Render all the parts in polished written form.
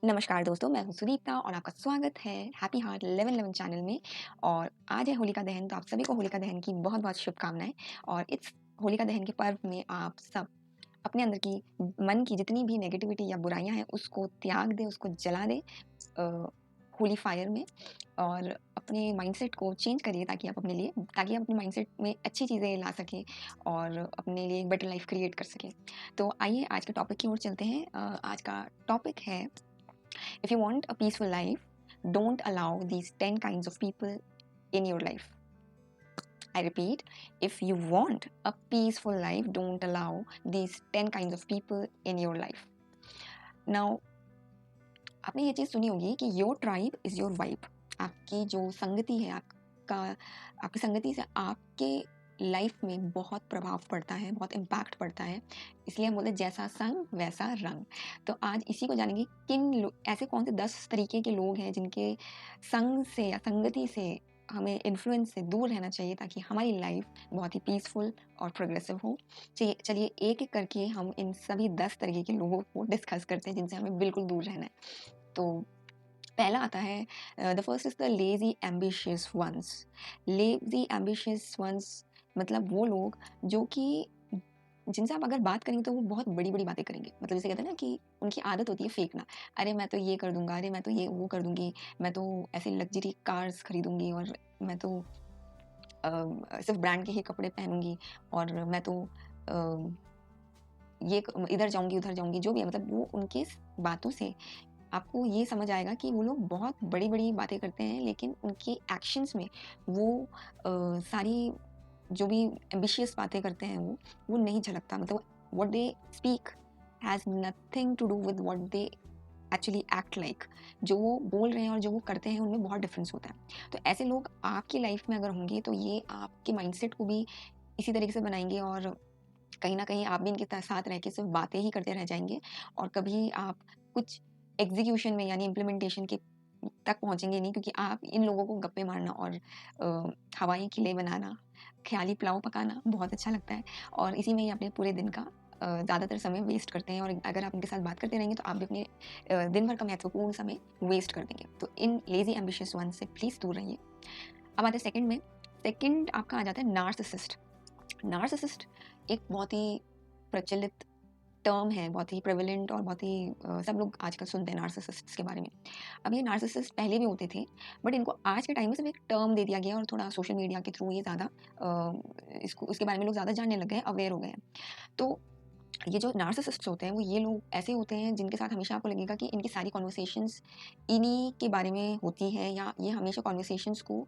नमस्कार दोस्तों, मैं हूँ सुदीप्ता और आपका स्वागत है हैप्पी हार्ट 1111 चैनल में। और आज है होलिका दहन, तो आप सभी को होलिका दहन की बहुत-बहुत शुभकामनाएँ। और इस होलिका दहन के पर्व में आप सब अपने अंदर की मन की जितनी भी नेगेटिविटी या बुराइयाँ हैं, उसको त्याग दें, उसको जला दें होली फायर में। और अपने माइंडसेट को चेंज करिए ताकि आप अपने माइंडसेट में अच्छी चीज़ें ला सकें और अपने लिए एक बेटर लाइफ क्रिएट कर सकें। तो आइए आज के टॉपिक की ओर चलते हैं। आज का टॉपिक है, if you want a peaceful life, don't allow these 10 kinds of people in your life. I repeat, if you want a peaceful life, don't allow these 10 kinds of people in your life. Now, आपने ये चीज़ सुनी होगी कि your tribe is your vibe. आपकी जो संगति है, आपकी संगति से आपके लाइफ में बहुत प्रभाव पड़ता है, बहुत इम्पैक्ट पड़ता है। इसलिए हम बोलते हैं जैसा संग वैसा रंग। तो आज इसी को जानेंगे, ऐसे कौन से 10 तरीके के लोग हैं जिनके संग से या संगति से हमें इन्फ्लुएंस से दूर रहना चाहिए ताकि हमारी लाइफ बहुत ही पीसफुल और प्रोग्रेसिव हो। चलिए एक-एक करके हम इन सभी 10 तरीके के लोगों को डिस्कस करते हैं जिनसे हमें बिल्कुल दूर रहना है। तो पहला आता है, the first is the lazy ambitious ones. Lazy ambitious ones मतलब वो लोग जो कि जिनसे आप अगर बात करेंगे तो वो बहुत बड़ी-बड़ी बातें करेंगे। मतलब जैसे कहते हैं ना कि उनकी आदत होती है फेंकना। अरे मैं तो ये कर दूँगा, अरे मैं तो ये वो कर दूँगी, मैं तो ऐसे लग्ज़री कार्स खरीदूँगी और मैं तो सिर्फ़ ब्रांड के ही कपड़े पहनूँगी और मैं तो अ, इधर जाऊँगी, उधर जाऊँगी, जो भी है। मतलब वो उनके बातों से आपको ये समझ आएगा कि वो लोग बहुत बड़ी-बड़ी बातें करते हैं, लेकिन उनके एक्शंस में वो सारी जो भी एम्बिशियस बातें करते हैं वो नहीं झलकता। मतलब what they speak has nothing to do with what they actually act like. जो वो बोल रहे हैं और जो वो करते हैं उनमें बहुत डिफरेंस होता है। तो ऐसे लोग आपकी लाइफ में अगर होंगे तो ये आपके माइंडसेट को भी इसी तरीके से बनाएँगे और कहीं न कहीं आप भी इनके साथ रह के सिर्फ़ बातें ही करते रह जाएँगे और कभी आप कुछ एग्ज़ीक्यूशन में यानी इम्प्लीमेंटेशन के तक पहुँचेंगे नहीं, क्योंकि आप इन लोगों को गप्पे मारना और हवाई किले बनाना, ख़याली पुलाव पकाना बहुत अच्छा लगता है और इसी में ही अपने पूरे दिन का ज़्यादातर समय वेस्ट करते हैं। और अगर आप इनके साथ बात करते रहेंगे तो आप भी अपने दिन भर का महत्वपूर्ण समय वेस्ट कर देंगे। तो इन लेज़ी एम्बिशियस वन से प्लीज़ दूर रहिए। अब आते हैं सेकंड में। सेकंड आपका आ जाता है नार्सिसिस्ट। नार्सिसिस्ट एक बहुत ही प्रचलित टर्म है, बहुत ही प्रेवलेंट और बहुत ही सब लोग आजकल सुनते हैं नार्सिसिस्ट्स के बारे में। अब ये नार्सिसिस्ट पहले भी होते थे, बट इनको आज के टाइम में सिर्फ एक टर्म दे दिया गया और थोड़ा सोशल मीडिया के थ्रू ये ज़्यादा इसको इसके बारे में लोग ज़्यादा जानने लग गए हैं, अवेयर हो गए हैं। तो ये जो नार्सिसिस्ट्स होते हैं वो ये लोग ऐसे होते हैं जिनके साथ हमेशा आपको लगेगा कि इनकी सारी कन्वर्सेशंस इन्हीं के बारे में होती हैं, या ये हमेशा कन्वर्सेशंस को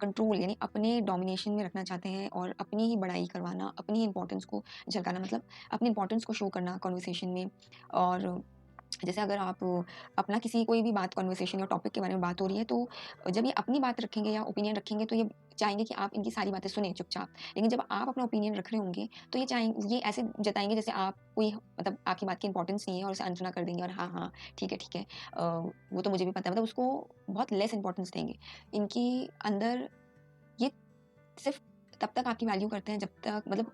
कंट्रोल यानी अपने डोमिनेशन में रखना चाहते हैं और अपनी ही बड़ाई करवाना, अपनी इंपॉर्टेंस को झलकाना, मतलब अपनी इंपॉर्टेंस को शो करना कन्वर्सेशन में। और जैसे अगर आप अपना किसी कोई भी बात कन्वर्सेशन या टॉपिक के बारे में बात हो रही है, तो जब ये अपनी बात रखेंगे या ओपिनियन रखेंगे तो ये चाहेंगे कि आप इनकी सारी बातें सुनें चुपचाप। लेकिन जब आप अपना ओपिनियन रख रहे होंगे तो ये ऐसे जताएँगे जैसे आप कोई मतलब आपकी बात की इंपॉर्टेंस नहीं है और उसे अनसुना कर देंगे और हाँ, हाँ, ठीक है, ठीक है। वो तो मुझे भी पता है, मतलब उसको बहुत लेस इंपॉर्टेंस देंगे। इनकी अंदर ये सिर्फ़ तब तक आपकी वैल्यू करते हैं जब तक, मतलब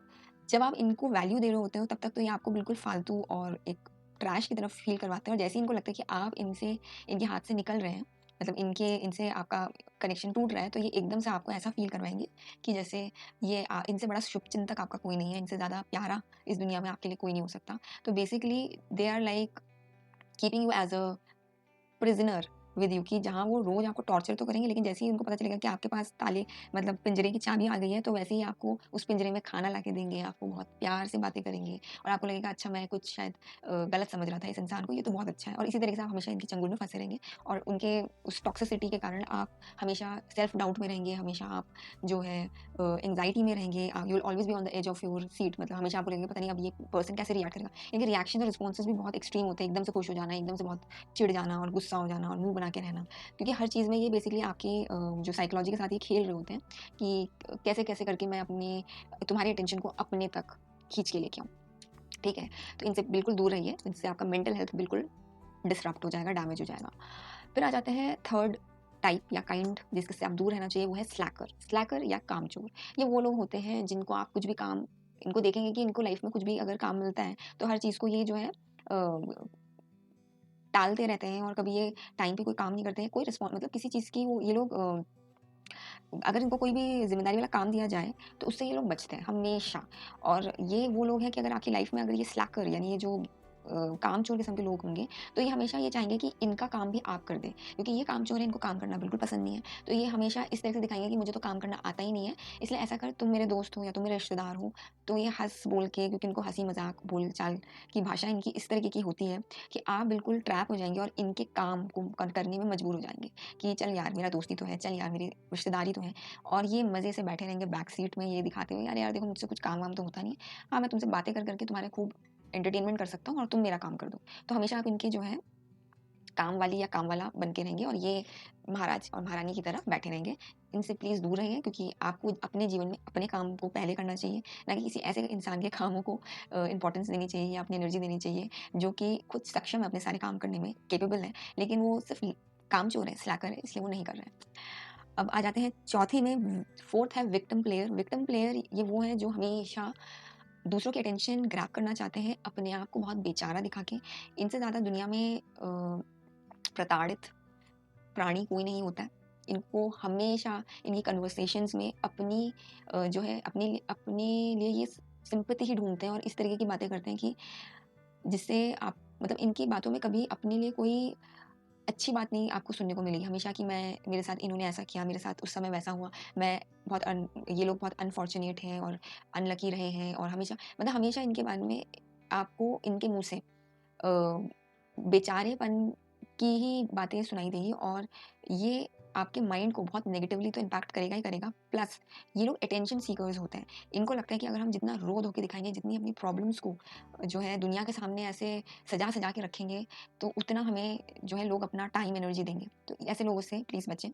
जब आप इनको वैल्यू दे रहे होते हो तब तक तो ये आपको बिल्कुल फ़ालतू और एक ट्रैश की तरफ फ़ील करवाते हैं। और जैसे ही इनको लगता है कि आप इनके हाथ से निकल रहे हैं, मतलब इनसे आपका कनेक्शन टूट रहा है, तो ये एकदम से आपको ऐसा फ़ील करवाएँगे कि जैसे इनसे बड़ा शुभचिंतक आपका कोई नहीं है, इनसे ज़्यादा प्यारा इस दुनिया में आपके लिए कोई नहीं हो सकता। तो basically they are like keeping you as a prisoner with you, कि जहाँ वो रोज़ आपको टॉर्चर तो करेंगे, लेकिन जैसे ही उनको पता चलेगा कि आपके पास ताले मतलब पिंजरे की चाबी आ गई है, तो वैसे ही आपको उस पिंजरे में खाना लाके देंगे, आपको बहुत प्यार से बातें करेंगे और आपको लगेगा अच्छा मैं कुछ शायद गलत समझ रहा था इस इंसान को, ये तो बहुत अच्छा है। और इसी तरीके से आप हमेशा इनके चंगुल में फँसे रहेंगे और उनके उस टॉक्सिसिटी के कारण आप हमेशा सेल्फ डाउट में रहेंगे, हमेशा आप जो है एंग्ज़ायटी में रहेंगे। You will always be on the edge of your seat, मतलब हमेशा आपको लगेगा पता नहीं अब ये पर्सन कैसे रिएक्ट करेगा। इनके रिएक्शन और रिस्पॉन्सेज़ भी बहुत एक्सट्रीम होते हैं, एकदम से खुश हो जाना, एकदम से बहुत चिढ़ जाना और गुस्सा हो जाना और मुँह बना के रहना। क्योंकि हर चीज़ में ये बेसिकली आपकी जो साइकोलॉजी के साथ ये खेल रहे होते हैं कि कैसे-कैसे करके मैं तुम्हारी अटेंशन को अपने तक खींच के लेके आऊँ, ठीक है? तो इनसे बिल्कुल दूर रहिए, इनसे आपका मेंटल हेल्थ बिल्कुल डिसरप्ट हो जाएगा, डैमेज हो जाएगा। फिर आ जाते हैं थर्ड टाइप या काइंड जिससे आप दूर रहना चाहिए, वो है स्लैकर। स्लैकर या कामचोर। ये वो लोग होते हैं जिनको आप कुछ भी काम इनको देखेंगे कि इनको लाइफ में कुछ भी अगर काम मिलता है, तो हर चीज़ को ये जो है टालते रहते हैं और कभी ये टाइम पे कोई काम नहीं करते हैं, कोई मतलब किसी चीज़ की वो ये लोग अगर इनको कोई भी ज़िम्मेदारी वाला काम दिया जाए, तो उससे ये लोग बचते हैं हमेशा। और ये वो लोग हैं कि अगर आपकी लाइफ़ में अगर ये स्लैकर यानी ये जो कामचोर किस्म के लोग होंगे, तो ये हमेशा ये चाहेंगे कि इनका काम भी आप कर दें, क्योंकि ये कामचोर है, इनको काम करना बिल्कुल पसंद नहीं है। तो ये हमेशा इस तरह से दिखाएँगे कि मुझे तो काम करना आता ही नहीं है, इसलिए ऐसा कर, तुम मेरे दोस्त हो या तुम मेरे रिश्तेदार हो, तो ये हँस बोल के, क्योंकि इनको हँसी-मज़ाक, बोल-चाल की भाषा इनकी इस तरीके की होती है कि आप बिल्कुल ट्रैप हो जाएँगे और इनके काम को करने में मजबूर हो जाएँगे कि चल यार मेरा दोस्ती तो है, चल यार मेरी रिश्तेदारी तो है। और ये मज़े से बैठे रहेंगे बैक सीट में ये दिखाते हुए, "अरे यार देखो मुझसे कुछ काम वाम तो होता नहीं है। हाँ, मैं तुमसे बातें कर के तुम्हारे खूब एंटरटेनमेंट कर सकता हूँ और तुम मेरा काम कर दो।" तो हमेशा आप इनके जो है काम वाली या काम वाला बन के रहेंगे और ये महाराज और महारानी की तरह बैठे रहेंगे। इनसे प्लीज़ दूर रहिए, क्योंकि आपको अपने जीवन में अपने काम को पहले करना चाहिए, ना कि किसी ऐसे इंसान के कामों को इम्पोर्टेंस देनी चाहिए या अपनी एनर्जी देनी चाहिए, जो कि खुद सक्षम है अपने सारे काम करने में, कैपेबल है, लेकिन वो सिर्फ़ कामचोर है, स्लैकर है, इसलिए वो नहीं कर रहा है। अब आ जाते हैं चौथे में, फोर्थ है विक्टिम प्लेयर। विक्टिम प्लेयर ये वो है जो हमेशा दूसरों की अटेंशन ग्रैब करना चाहते हैं, अपने आप को बहुत बेचारा दिखा के। इनसे ज़्यादा दुनिया में प्रताड़ित प्राणी कोई नहीं होता है। इनको हमेशा इनकी कन्वर्सेशंस में अपनी जो है अपने लिए ये सिंपैथी ही ढूँढते हैं और इस तरीके की बातें करते हैं कि जिससे आप मतलब इनकी बातों में कभी अपने लिए कोई अच्छी बात नहीं आपको सुनने को मिलेगी। हमेशा कि मैं मेरे साथ इन्होंने ऐसा किया, मेरे साथ उस समय वैसा हुआ, मैं बहुत ये लोग बहुत अनफॉर्च्यूनेट हैं और अनलकी रहे हैं, और हमेशा मतलब हमेशा इनके बारे में आपको इनके मुँह से बेचारेपन की ही बातें सुनाई देंगी, और ये आपके माइंड को बहुत नेगेटिवली तो इम्पैक्ट करेगा ही करेगा। प्लस ये लोग अटेंशन सीकर्स होते हैं। इनको लगता है कि अगर हम जितना रो धो के दिखाएँगे, जितनी अपनी प्रॉब्लम्स को जो है दुनिया के सामने ऐसे सजा-सजा के रखेंगे, तो उतना हमें जो है लोग अपना टाइम, एनर्जी देंगे। तो ऐसे लोगों से प्लीज़ बचें।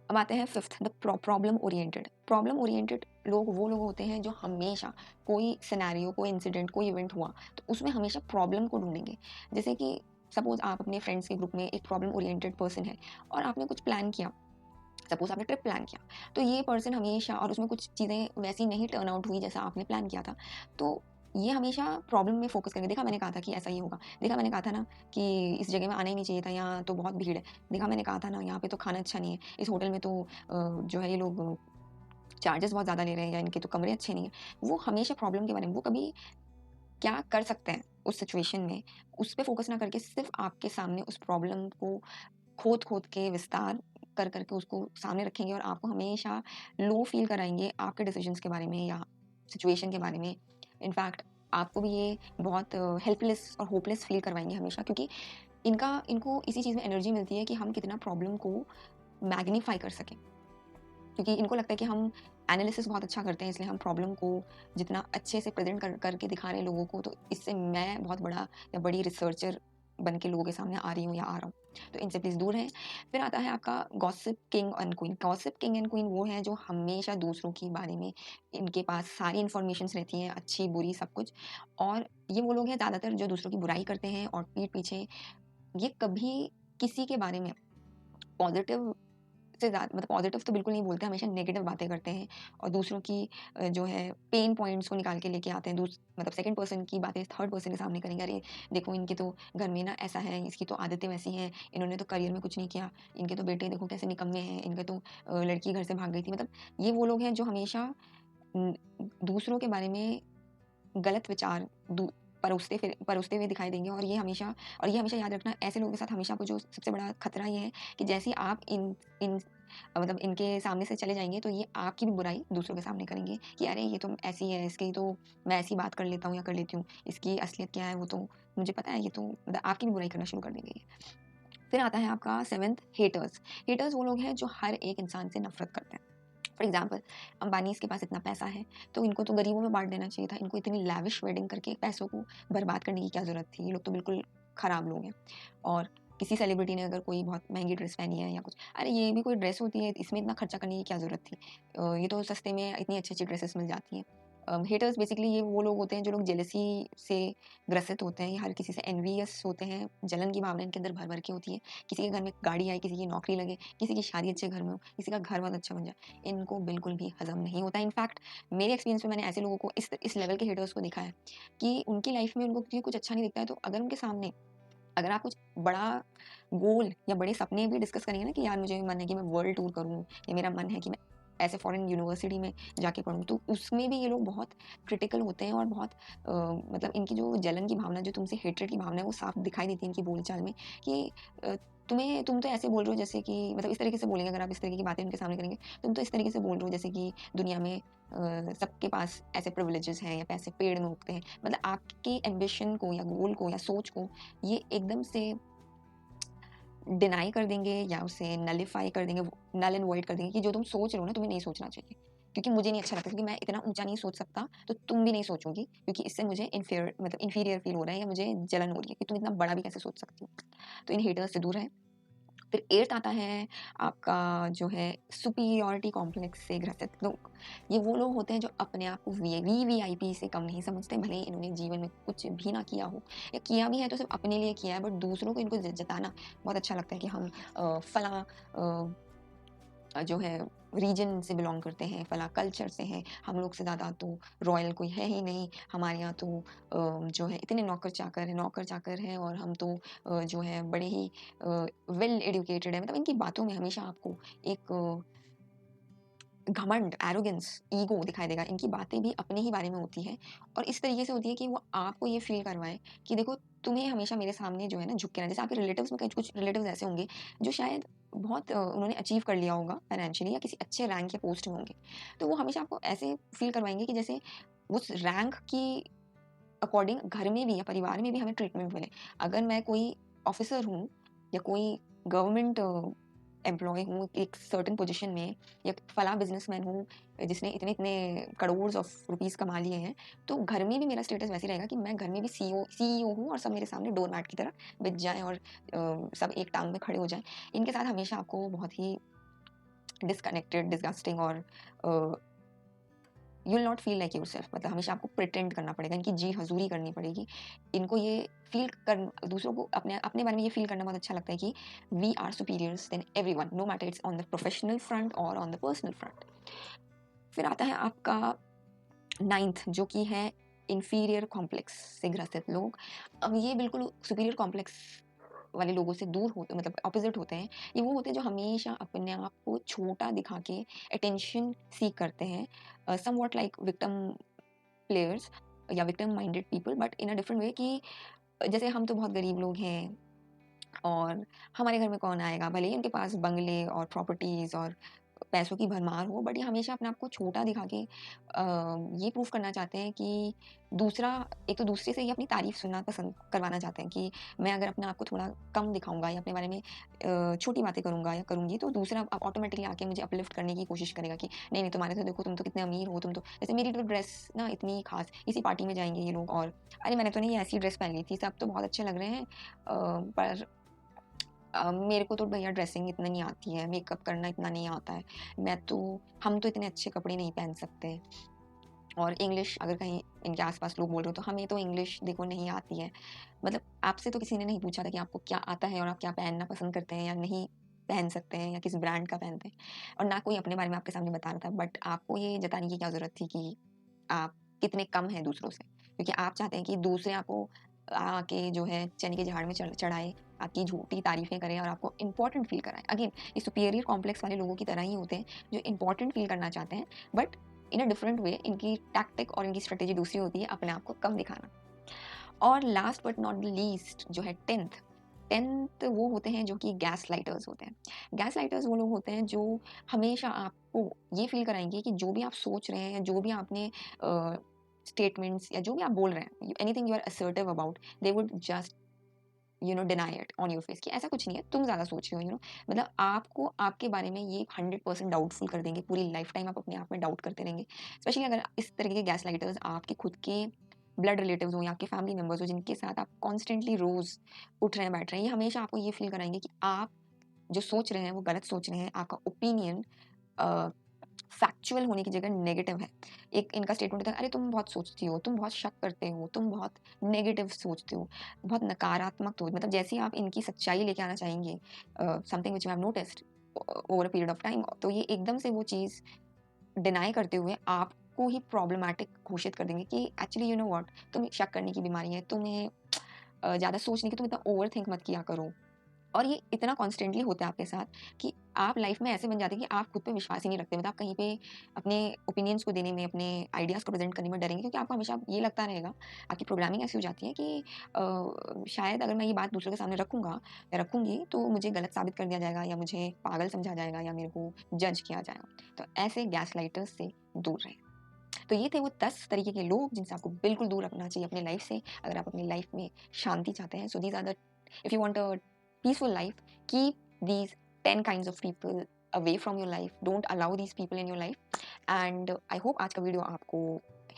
अब आते हैं fifth, the problem oriented. Problem oriented लोग वो लोग होते हैं जो हमेशा कोई सिनेरियो, कोई इंसिडेंट, कोई इवेंट हुआ, तो उसमें हमेशा प्रॉब्लम को ढूँढेंगे। जैसे कि सपोज़ आप अपने फ्रेंड्स के ग्रुप में एक प्रॉब्लम ओरिएंटेड पर्सन है और आपने कुछ प्लान किया, सपोज़ आपने ट्रिप प्लान किया, तो ये पर्सन हमेशा और उसमें कुछ चीज़ें वैसी नहीं टर्न आउट हुई जैसा आपने प्लान किया था, तो ये हमेशा प्रॉब्लम में फ़ोकस करेंगे। देखा मैंने कहा था कि ऐसा ही होगा, देखा मैंने कहा था ना कि इस जगह में आना ही नहीं चाहिए था, यहाँ तो बहुत भीड़ है, देखा मैंने कहा था ना यहाँ पे तो खाना अच्छा नहीं है, इस होटल में तो जो है ये लोग चार्जेस बहुत ज़्यादा ले रहे हैं या इनके तो कमरे अच्छे नहीं हैं। वो हमेशा प्रॉब्लम के बारे में, वो कभी क्या कर सकते हैं उस सिचुएशन में, उस पे फ़ोकस ना करके सिर्फ़ आपके सामने उस प्रॉब्लम को खोद-खोद के विस्तार कर के उसको सामने रखेंगे और आपको हमेशा लो फ़ील कराएँगे आपके डिसीज़न्स के बारे में या सिचुएशन के बारे में। इनफैक्ट आपको भी ये बहुत हेल्पलेस और होपलेस फ़ील करवाएँगे हमेशा, क्योंकि इनको इसी चीज़ में एनर्जी मिलती है कि हम कितना प्रॉब्लम को मैग्नीफाई कर सकें। क्योंकि इनको लगता है कि हम एनालिसिस बहुत अच्छा करते हैं, इसलिए हम प्रॉब्लम को जितना अच्छे से प्रेज़ेंट करके दिखा रहे हैं लोगों को, तो इससे मैं बहुत बड़ा या बड़ी रिसर्चर बन के लोगों के सामने आ रही हूँ या आ रहा हूँ। तो इनसे प्लीज़ दूर रहें। फिर आता है आपका gossip king and queen. Gossip king and queen वो हैं जो हमेशा दूसरों के बारे में इनके पास सारी इन्फॉर्मेशंस रहती हैं, अच्छी, बुरी सब कुछ। और ये वो लोग हैं ज़्यादातर जो दूसरों की बुराई करते हैं और पीठ पीछे ये कभी किसी के बारे में पॉज़िटिव से मतलब पॉज़िटिव तो बिल्कुल नहीं बोलते, हमेशा नेगेटिव बातें करते हैं और दूसरों की जो है पेन पॉइंट्स को निकाल के लेके आते हैं। मतलब सेकंड पर्सन की बातें थर्ड पर्सन के सामने करेंगे, अरे देखो इनके तो घर में ना ऐसा है, इसकी तो आदतें वैसी हैं, इन्होंने तो करियर में कुछ नहीं किया, इनके तो बेटे देखो कैसे निकम्मे हैं, इनके तो लड़की घर से भाग गई थी। मतलब ये वो लोग हैं जो हमेशा उम, दूसरों के बारे में गलत विचार परोसते हुए दिखाई देंगे, और ये हमेशा याद रखना, ऐसे लोगों के साथ हमेशा आपको जो सबसे बड़ा खतरा ये है कि जैसे ही आप इन इन मतलब इनके सामने से चले जाएँगे, तो ये आपकी भी बुराई दूसरों के सामने करेंगे कि अरे ये तो ऐसी है, इसकी तो मैं ऐसी बात कर लेता हूँ या कर लेती हूँ, इसकी असलियत क्या है वो तो मुझे पता है, ये तो मतलब आपकी भी बुराई करना शुरू कर देंगे ये। फिर आता है आपका सेवेंथ, हेटर्स। हेटर्स वो लोग हैं जो हर एक इंसान से नफ़रत करते हैं। फॉर एग्जाम्पल, अंबानीज़ के पास इतना पैसा है, तो इनको तो गरीबों में बाँट देना चाहिए था। इनको इतनी लैविश वेडिंग करके पैसों को बर्बाद करने की क्या ज़रूरत थी? ये लोग तो बिल्कुल खराब लोग हैं। और किसी सेलिब्रिटी ने अगर कोई बहुत महँगी ड्रेस पहनी है या कुछ, अरे ये भी कोई ड्रेस होती है, इसमें इतना खर्चा करने की क्या ज़रूरत थी? ये तो सस्ते में इतनी अच्छी-अच्छी ड्रेसेस मिल जाती हैं। हेटर्स बेसिकली ये वो लोग होते हैं जो लोग जेलसी से ग्रसित होते हैं, ये हर किसी से एनवियस होते हैं, जलन की भावना इनके अंदर भर-भर के होती है। किसी के घर में गाड़ी आए, किसी की नौकरी लगे, किसी की शादी अच्छे घर में हो, किसी का घर बहुत अच्छा बन जाए, इनको बिल्कुल भी हज़म नहीं होता। इनफैक्ट मेरे एक्सपीरियंस में मैंने ऐसे लोगों को इस लेवल के हेटर्स को देखा है कि उनकी लाइफ में उनको क्योंकि कुछ अच्छा नहीं दिखता है, तो अगर उनके सामने अगर आप कुछ बड़ा गोल या बड़े सपने भी डिस्कस करेंगे ना कि यार मुझे मन है कि मैं वर्ल्ड टूर करूँ, या मेरा मन है कि मैं ऐसे फॉरेन यूनिवर्सिटी में जाके पढूँ, तो उसमें भी ये लोग बहुत क्रिटिकल होते हैं और बहुत मतलब इनकी जो जलन की भावना, जो तुमसे हेट्रेड की भावना है, वो साफ दिखाई देती है इनकी बोलचाल में कि तुम तो ऐसे बोल रहे हो जैसे कि, मतलब इस तरीके से बोलेंगे अगर आप इस तरीके की बातें उनके सामने करेंगे, तुम तो इस तरीके से बोल रहे हो जैसे कि दुनिया में सबके पास ऐसे प्रिविलेजेस हैं या पैसे पेड़ में उगते हैं। मतलब आपके एम्बिशन को या गोल को या सोच को ये एकदम से डिनाई कर देंगे या उसे नलिफाई कर देंगे, नल एंड वॉइड कर देंगे कि जो तुम सोच रहे हो ना, तुम्हें नहीं सोचना चाहिए। क्योंकि मुझे नहीं अच्छा लगता, क्योंकि मैं इतना ऊँचा नहीं सोच सकता, तो तुम भी नहीं सोचोगी, क्योंकि इससे मुझे इंफीरियर फील हो रहा है या मुझे जलन हो रही है कि तुम इतना बड़ा भी कैसे सोच सकती हो। तो इन हेटर्स से दूर रहें। फिर 8th आता है आपका जो है सुपीरियॉरिटी कॉम्प्लेक्स से ग्रसित लोग। ये वो लोग होते हैं जो अपने आप को वीवीआईपी से कम नहीं समझते, भले ही इन्होंने जीवन में कुछ भी ना किया हो, या किया भी है तो सिर्फ अपने लिए किया है, बट दूसरों को इनको जताना बहुत अच्छा लगता है कि हम फला जो है रीजन से बिलोंग करते हैं, फला कल्चर से हैं, हम लोग से ज़्यादा तो रॉयल कोई है ही नहीं, हमारे यहाँ तो जो है इतने नौकर चाकर हैं, और हम तो जो है बड़े ही वेल एजुकेटेड है। मतलब इनकी बातों में हमेशा आपको एक घमंड, एरोगेंस, ईगो दिखाई देगा। इनकी बातें भी अपने ही बारे में होती हैं, और इस तरीके से होती है कि वो आपको ये फ़ील करवाएँ कि देखो तुम्हें हमेशा मेरे सामने जो है ना झुक के रहना। जैसे आपके रिलेटिव्स में कुछ रिलेटिव्स ऐसे होंगे जो शायद बहुत उन्होंने अचीव कर लिया होगा फाइनेंशियली, या किसी अच्छे रैंक या पोस्ट में होंगे। तो वो हमेशा आपको ऐसे फ़ील करवाएँगे कि जैसे उस रैंक की अकॉर्डिंग घर में भी या परिवार में भी हमें ट्रीटमेंट मिले। अगर मैं कोई ऑफ़िसर हूँ या कोई गवर्नमेंट एम्प्लॉयी हूँ एक सर्टेन पोजीशन में, या फला बिजनेसमैन हूँ जिसने इतने इतने करोड़ ऑफ रुपीस कमा लिए हैं, तो घर में भी मेरा स्टेटस वैसे रहेगा कि मैं घर में भी सीईओ हूँ, और सब मेरे सामने डोर मैट की तरह बिछ जाएं, और सब एक टांग में खड़े हो जाएं। इनके साथ हमेशा आपको बहुत ही डिसकनेक्टेड, डिसगस्टिंग, और you will not feel like yourself. मतलब हमेशा आपको प्रिटेंड करना पड़ेगा, इनकी जी हजूरी करनी पड़ेगी। इनको ये फील कर दूसरों को अपने अपने बारे में ये फील करना बहुत अच्छा लगता है कि we are superiors then everyone, no matter it's on the professional front और ऑन द पर्सनल फ्रंट। फिर आता है आपका 9th, जो कि है इंफीरियर कॉम्प्लेक्स से ग्रसित लोग। अब ये बिल्कुल सुपीरियर कॉम्प्लेक्स वाले लोगों से दूर होते, मतलब ऑपोजिट होते हैं। ये वो होते हैं जो हमेशा अपने आप को छोटा दिखा के अटेंशन सीक करते हैं, समवॉट लाइक विक्टिम प्लेयर्स या victim minded people, but in a different way कि जैसे हम तो बहुत गरीब लोग हैं, और हमारे घर में कौन आएगा, भले ही उनके पास बंगले और प्रॉपर्टीज और पैसों की भरमार हो, बट ये हमेशा अपने आप को छोटा दिखा के ये प्रूफ करना चाहते हैं कि दूसरा, एक तो दूसरे से ये अपनी तारीफ सुनना पसंद करवाना चाहते हैं कि मैं अगर अपने आप को थोड़ा कम दिखाऊंगा या अपने बारे में छोटी बातें करूंगा या करूंगी, तो दूसरा ऑटोमेटिकली आके मुझे अपलिफ्ट करने की कोशिश करेगा कि नहीं नहीं, तुम्हारे तो देखो, तुम तो कितने अमीर हो, तुम तो जैसे मेरी तो ड्रेस ना इतनी खास, इसी पार्टी में जाएंगे ये लोग, और अरे मैंने तो नहीं ऐसी ड्रेस पहन ली थी, सब तो बहुत अच्छे लग रहे हैं, पर मेरे को तो भैया ड्रेसिंग इतना नहीं आती है, मेकअप करना इतना नहीं आता है, हम तो इतने अच्छे कपड़े नहीं पहन सकते। और इंग्लिश अगर कहीं इनके आस-पास लोग बोल रहे हो, तो हमें तो इंग्लिश देखो नहीं आती है। मतलब आपसे तो किसी ने नहीं पूछा था कि आपको क्या आता है और आप क्या पहनना पसंद करते हैं या नहीं पहन सकते हैं, या किस ब्रांड का पहनते हैं, और ना कोई अपने बारे में आपके सामने बता रहा था। बट आपको ये जताने की क्या ज़रूरत थी कि आप कितने कम हैं दूसरों से, क्योंकि आप चाहते हैं कि दूसरे आपको आके जो है चने के झाड़ में चढ़ाए, आपकी झूठी तारीफें करें और आपको इंपॉर्टेंट फील कराएं। अगेन ये सुपीरियर कॉम्प्लेक्स वाले लोगों की तरह ही होते हैं जो इंपॉर्टेंट फील करना चाहते हैं, but in a different way. इनकी टैक्टिक और इनकी स्ट्रेटेजी दूसरी होती है, अपने आप को कम दिखाना। और last but not the least जो है 10th वो होते हैं जो कि गैस लाइटर्स होते हैं। गैस लाइटर्स वो लोग होते हैं जो हमेशा आपको ये फील कराएंगे कि जो भी आप सोच रहे हैं, जो भी आपने स्टेटमेंट्स या जो भी आप बोल रहे हैं, anything you are assertive about, they would just deny it on your face कि ऐसा कुछ नहीं है, तुम ज़्यादा सोच रहे हो। मतलब आपको आपके बारे में ये 100% डाउटफुल कर देंगे। पूरी लाइफ टाइम आप अपने आप में डाउट करते रहेंगे, स्पेशली अगर इस तरह के गैस लाइटर्स आपके खुद के ब्लड रिलेटिव्स हो या आपके फैमिली मेम्बर्स हो, जिनके साथ आप कॉन्स्टेंटली रोज उठ रहे हैं, बैठ रहे हैं। ये हमेशा आपको ये फील कराएंगे कि आप जो सोच रहे हैं वो गलत सोच रहे हैं, आपका ओपिनियन फैक्चुअल होने की जगह नेगेटिव है। एक इनका स्टेटमेंट होता है, अरे तुम बहुत सोचती हो, तुम बहुत शक करते हो, तुम बहुत नेगेटिव सोचते हो, बहुत नकारात्मक हो। मतलब जैसे ही आप इनकी सच्चाई लेके आना चाहेंगे, something which you have noticed over a period of time, तो ये एकदम से वो चीज़ डिनाई करते हुए आपको ही प्रॉब्लमैटिक घोषित कर देंगे कि एक्चुअली यू नो व्हाट, तुम्हें शक करने की बीमारी है, तुम्हें ज़्यादा सोचने की तुम इतना ओवरथिंक मत किया करो। और ये इतना कॉन्स्टेंटली होता है आपके साथ कि आप लाइफ में ऐसे बन जाते हैं कि आप खुद पे विश्वास ही नहीं रखते। मतलब आप कहीं पे अपने ओपिनियंस को देने में, अपने आइडियाज़ को प्रेज़ेंट करने में डरेंगे, क्योंकि आपको हमेशा ये लगता रहेगा, आपकी प्रोग्रामिंग ऐसी हो जाती है कि शायद अगर मैं ये बात दूसरों के सामने रखूँगा या रखूँगी तो मुझे गलत साबित कर दिया जाएगा, या मुझे पागल समझा जाएगा, या मेरे को जज किया जाएगा। तो ऐसे गैसलाइटर्स से दूर रहें। तो ये थे वो 10 तरीके के लोग जिनसे आपको बिल्कुल दूर रखना चाहिए अपनी लाइफ से, अगर आप अपनी लाइफ में शांति चाहते हैं। So these are the, if you want a peaceful life, keep these 10 kinds of people away from your life. Don't allow these people in your life. And I hope आज का वीडियो आपको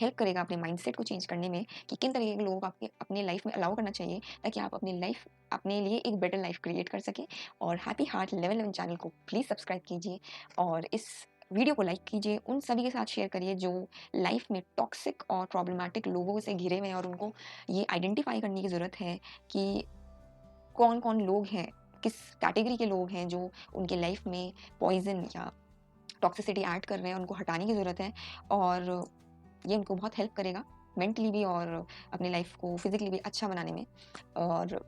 help करेगा अपने mindset को change करने में, कि किन तरीके के लोगों को आपके अपने लाइफ में अलाउ करना चाहिए, ताकि आप अपनी लाइफ, अपने लिए एक बेटर लाइफ क्रिएट कर सकें। और हैप्पी हार्ट 1111 चैनल को प्लीज़ सब्सक्राइब कीजिए, और इस वीडियो को लाइक कीजिए, उन सभी के साथ शेयर करिए जो लाइफ में टॉक्सिक और प्रॉब्लमैटिक लोगों से घिरे हुए हैं, और उनको ये आइडेंटिफाई करने की ज़रूरत है कि कौन-कौन लोग हैं, किस कैटेगरी के लोग हैं जो उनके लाइफ में पॉइज़न या टॉक्सिसिटी ऐड कर रहे हैं, उनको हटाने की ज़रूरत है। और ये उनको बहुत हेल्प करेगा मेंटली भी, और अपनी लाइफ को फिज़िकली भी अच्छा बनाने में। और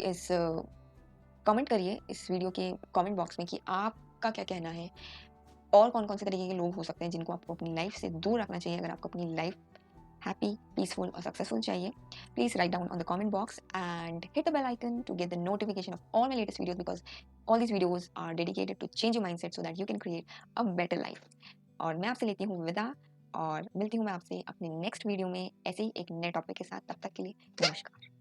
इस कमेंट करिए इस वीडियो के कमेंट बॉक्स में कि आपका क्या कहना है, और कौन-कौन से तरीके के लोग हो सकते हैं जिनको आपको अपनी लाइफ से दूर रखना चाहिए, अगर आपको अपनी life happy, peaceful or successful चाहिए. Please write down on the comment box and hit the bell icon to get the notification of all my latest videos, because all these videos are dedicated to change your mindset so that you can create a better life. और मैं आपसे लेती हूँ विदा, और मिलती हूँ मैं आपसे अपने नेक्स्ट वीडियो में ऐसे ही एक नए टॉपिक के साथ। तब तक के लिए नमस्कार।